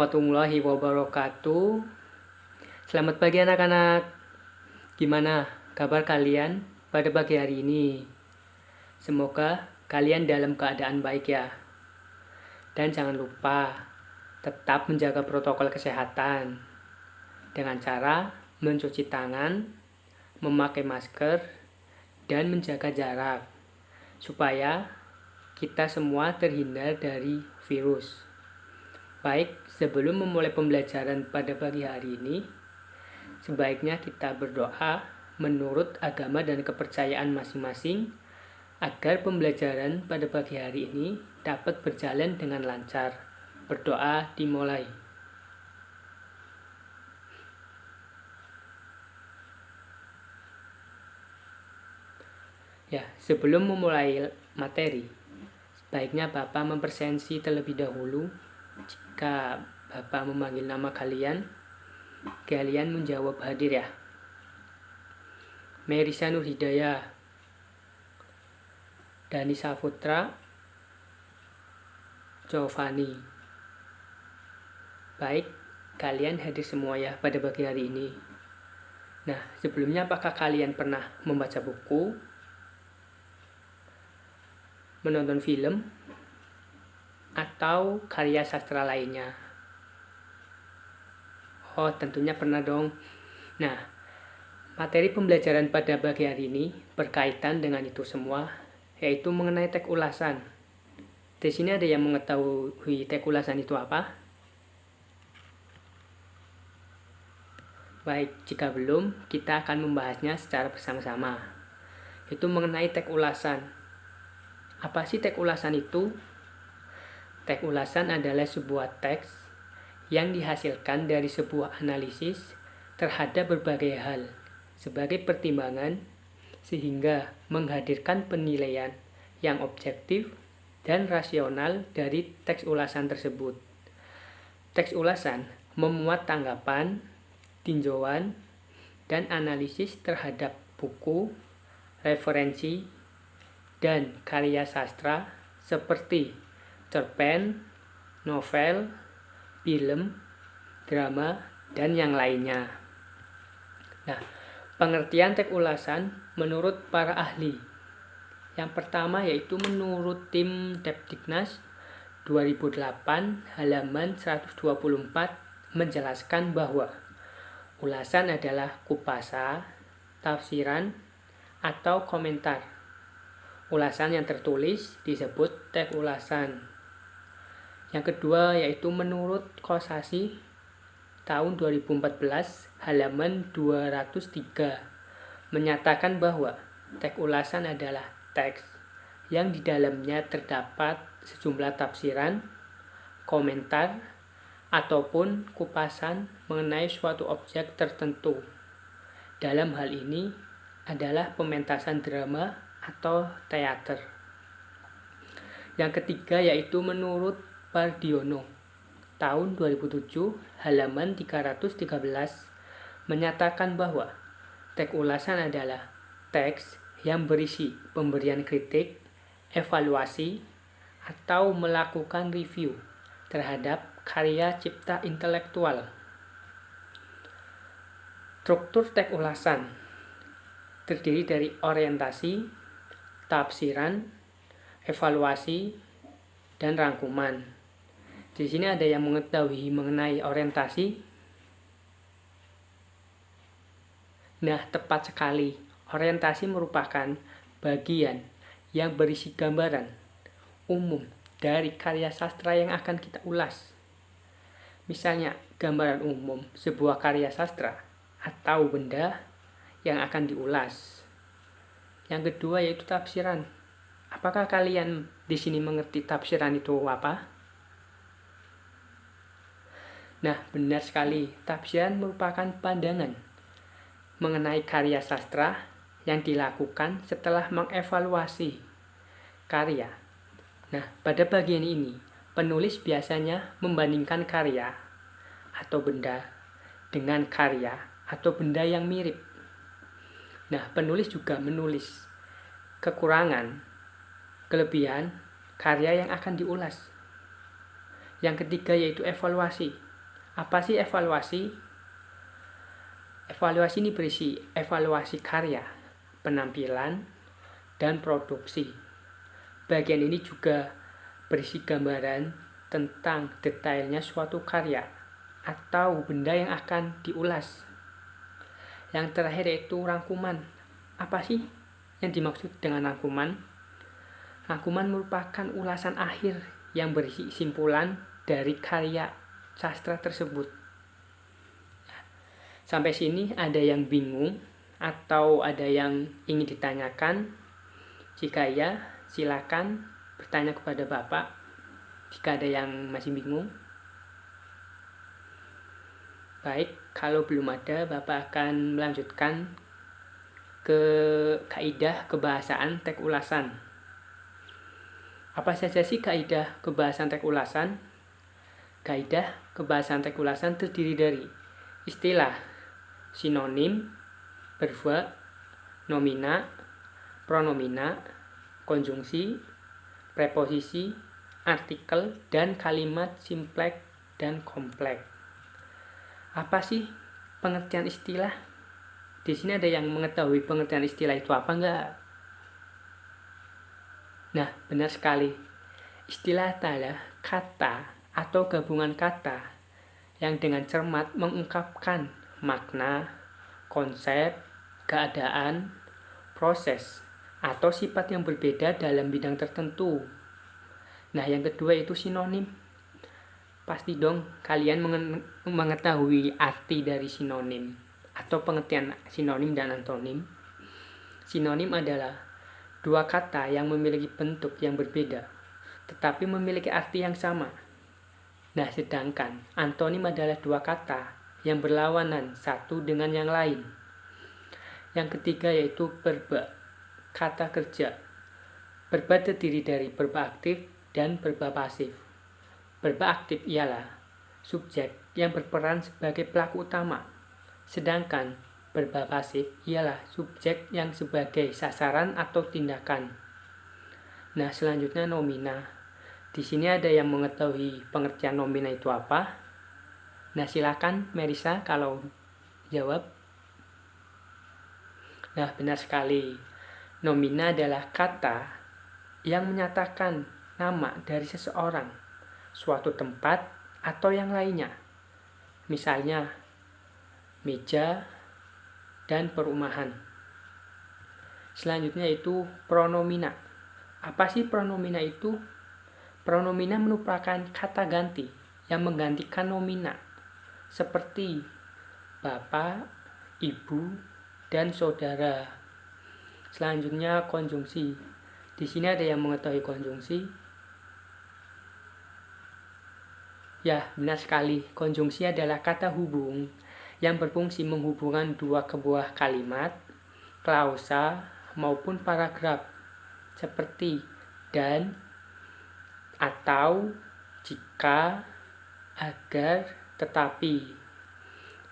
warahmatullahi wabarakatuh. Selamat pagi anak-anak. Gimana kabar kalian pada pagi hari ini? Semoga kalian dalam keadaan baik ya. Dan jangan lupa tetap menjaga protokol kesehatan dengan cara mencuci tangan, memakai masker, dan menjaga jarak supaya kita semua terhindar dari virus. Baik, sebelum memulai pembelajaran pada pagi hari ini, sebaiknya kita berdoa menurut agama dan kepercayaan masing-masing agar pembelajaran pada pagi hari ini dapat berjalan dengan lancar. Berdoa dimulai. Ya, sebelum memulai materi, sebaiknya Bapak mempersensi terlebih dahulu. Jika Bapak memanggil nama kalian menjawab hadir ya. Merisa Nur Hidayah, Dani Saputra, Jovani. Baik, kalian hadir semua ya pada pagi hari ini. Nah, sebelumnya apakah kalian pernah membaca buku, menonton film, atau karya sastra lainnya? Oh, tentunya pernah dong. Nah, materi pembelajaran pada pagi hari ini berkaitan dengan itu semua, yaitu mengenai teks ulasan. Di sini ada yang mengetahui teks ulasan itu apa? Baik, jika belum, kita akan membahasnya secara bersama-sama. Itu mengenai teks ulasan. Apa sih teks ulasan itu? Teks ulasan adalah sebuah teks yang dihasilkan dari sebuah analisis terhadap berbagai hal sebagai pertimbangan sehingga menghadirkan penilaian yang objektif dan rasional dari teks ulasan tersebut. Teks ulasan memuat tanggapan, tinjauan, dan analisis terhadap buku, referensi, dan karya sastra seperti cerpen, novel, film, drama, dan yang lainnya. Nah, pengertian teks ulasan menurut para ahli. Yang pertama yaitu menurut tim Depdiknas 2008 halaman 124 menjelaskan bahwa ulasan adalah kupasan, tafsiran, atau komentar. Ulasan yang tertulis disebut teks ulasan. Yang kedua yaitu menurut Kosasih tahun 2014 halaman 203 menyatakan bahwa teks ulasan adalah teks yang di dalamnya terdapat sejumlah tafsiran, komentar, ataupun kupasan mengenai suatu objek tertentu. Dalam hal ini adalah pementasan drama atau teater. Yang ketiga yaitu menurut Pardiono tahun 2007 halaman 313 menyatakan bahwa teks ulasan adalah teks yang berisi pemberian kritik, evaluasi, atau melakukan review terhadap karya cipta intelektual. Struktur teks ulasan terdiri dari orientasi, tafsiran, evaluasi, dan rangkuman. Di sini ada yang mengetahui mengenai orientasi? Nah, tepat sekali. Orientasi merupakan bagian yang berisi gambaran umum dari karya sastra yang akan kita ulas. Misalnya, gambaran umum sebuah karya sastra atau benda yang akan diulas. Yang kedua yaitu tafsiran. Apakah kalian di sini mengerti tafsiran itu apa? Nah, benar sekali. Tafsiran merupakan pandangan mengenai karya sastra yang dilakukan setelah mengevaluasi karya. Nah, pada bagian ini, penulis biasanya membandingkan karya atau benda dengan karya atau benda yang mirip. Nah, penulis juga menulis kekurangan, kelebihan karya yang akan diulas. Yang ketiga yaitu evaluasi. Apa sih evaluasi? Evaluasi ini berisi evaluasi karya, penampilan, dan produksi. Bagian ini juga berisi gambaran tentang detailnya suatu karya atau benda yang akan diulas. Yang terakhir yaitu rangkuman. Apa sih yang dimaksud dengan rangkuman? Rangkuman merupakan ulasan akhir yang berisi simpulan dari karya sastra tersebut. Sampai sini ada yang bingung atau ada yang ingin ditanyakan? Jika ya, silakan bertanya kepada Bapak jika ada yang masih bingung. Baik, kalau belum ada, Bapak akan melanjutkan ke kaidah kebahasaan teks ulasan. Apa saja sih kaidah kebahasaan teks ulasan? Kaidah kebahasaan teks ulasan terdiri dari istilah, sinonim, verba, nomina, pronomina, konjungsi, preposisi, artikel, dan kalimat simpleks dan kompleks. Apa sih pengertian istilah? Di sini ada yang mengetahui pengertian istilah itu apa enggak? Nah, benar sekali. Istilah adalah kata atau gabungan kata yang dengan cermat mengungkapkan makna, konsep, keadaan, proses, atau sifat yang berbeda dalam bidang tertentu. Nah, yang kedua itu sinonim. Pasti dong kalian mengetahui arti dari sinonim atau pengertian sinonim dan antonim. Sinonim adalah dua kata yang memiliki bentuk yang berbeda, tetapi memiliki arti yang sama. Nah, sedangkan antonim adalah dua kata yang berlawanan satu dengan yang lain. Yang ketiga yaitu verba, kata kerja. Verba terdiri dari verba aktif dan verba pasif. Verba aktif ialah subjek yang berperan sebagai pelaku utama, sedangkan verba pasif ialah subjek yang sebagai sasaran atau tindakan. Nah, selanjutnya nomina. Di sini ada yang mengetahui pengertian nomina itu apa? Nah, silakan Merisa kalau jawab. Nah, benar sekali. Nomina adalah kata yang menyatakan nama dari seseorang, suatu tempat, atau yang lainnya. Misalnya, meja dan perumahan. Selanjutnya itu pronomina. Apa sih pronomina itu? Pronomina merupakan kata ganti yang menggantikan nomina, seperti bapak, ibu, dan saudara. Selanjutnya konjungsi. Di sini ada yang mengetahui konjungsi? Ya, benar sekali. Konjungsi adalah kata hubung yang berfungsi menghubungkan dua buah kalimat, klausa, maupun paragraf, seperti dan, atau, jika, agar, tetapi.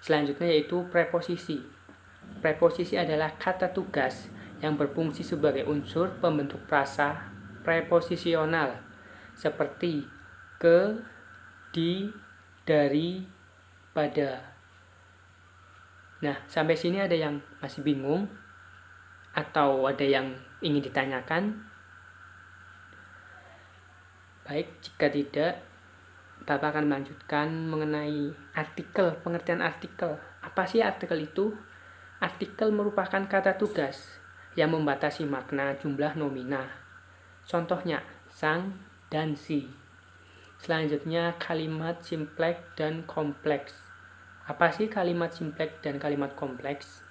Selanjutnya yaitu preposisi. Preposisi adalah kata tugas yang berfungsi sebagai unsur pembentuk frasa preposisional, seperti ke, di, dari, pada. Nah, sampai sini ada yang masih bingung atau ada yang ingin ditanyakan? Baik, jika tidak, Bapak akan melanjutkan mengenai artikel, pengertian artikel. Apa sih artikel itu? Artikel merupakan kata tugas yang membatasi makna jumlah nomina. Contohnya, sang dan si. Selanjutnya kalimat simpleks dan kompleks. Apa sih kalimat simpleks dan kalimat kompleks?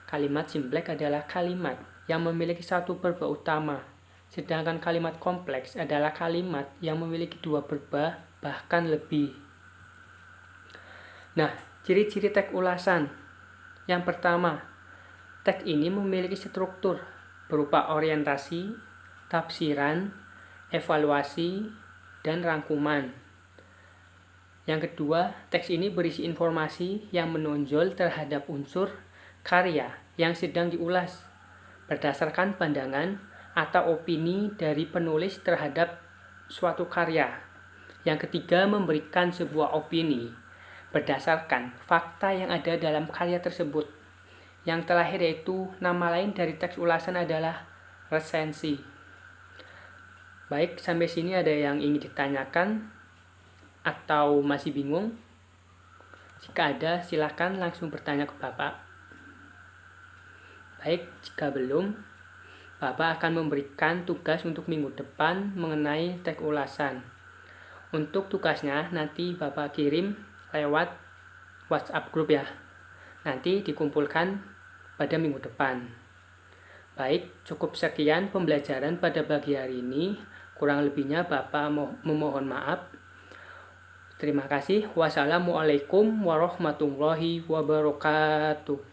Kalimat simpleks adalah kalimat yang memiliki satu verba utama, sedangkan kalimat kompleks adalah kalimat yang memiliki dua verba bahkan lebih. Nah, ciri-ciri teks ulasan. Yang pertama, teks ini memiliki struktur berupa orientasi, tafsiran, evaluasi, dan rangkuman. Yang kedua, teks ini berisi informasi yang menonjol terhadap unsur karya yang sedang diulas berdasarkan pandangan atau opini dari penulis terhadap suatu karya. Yang ketiga, memberikan sebuah opini berdasarkan fakta yang ada dalam karya tersebut. Yang terakhir yaitu nama lain dari teks ulasan adalah resensi. Baik, sampai sini ada yang ingin ditanyakan atau masih bingung? Jika ada, silakan langsung bertanya ke Bapak. Baik, jika belum, Bapak akan memberikan tugas untuk minggu depan mengenai teks ulasan. Untuk tugasnya nanti Bapak kirim lewat WhatsApp grup ya. Nanti dikumpulkan pada minggu depan. Baik, cukup sekian pembelajaran pada pagi hari ini. Kurang lebihnya Bapak memohon maaf. Terima kasih. Wassalamualaikum warahmatullahi wabarakatuh.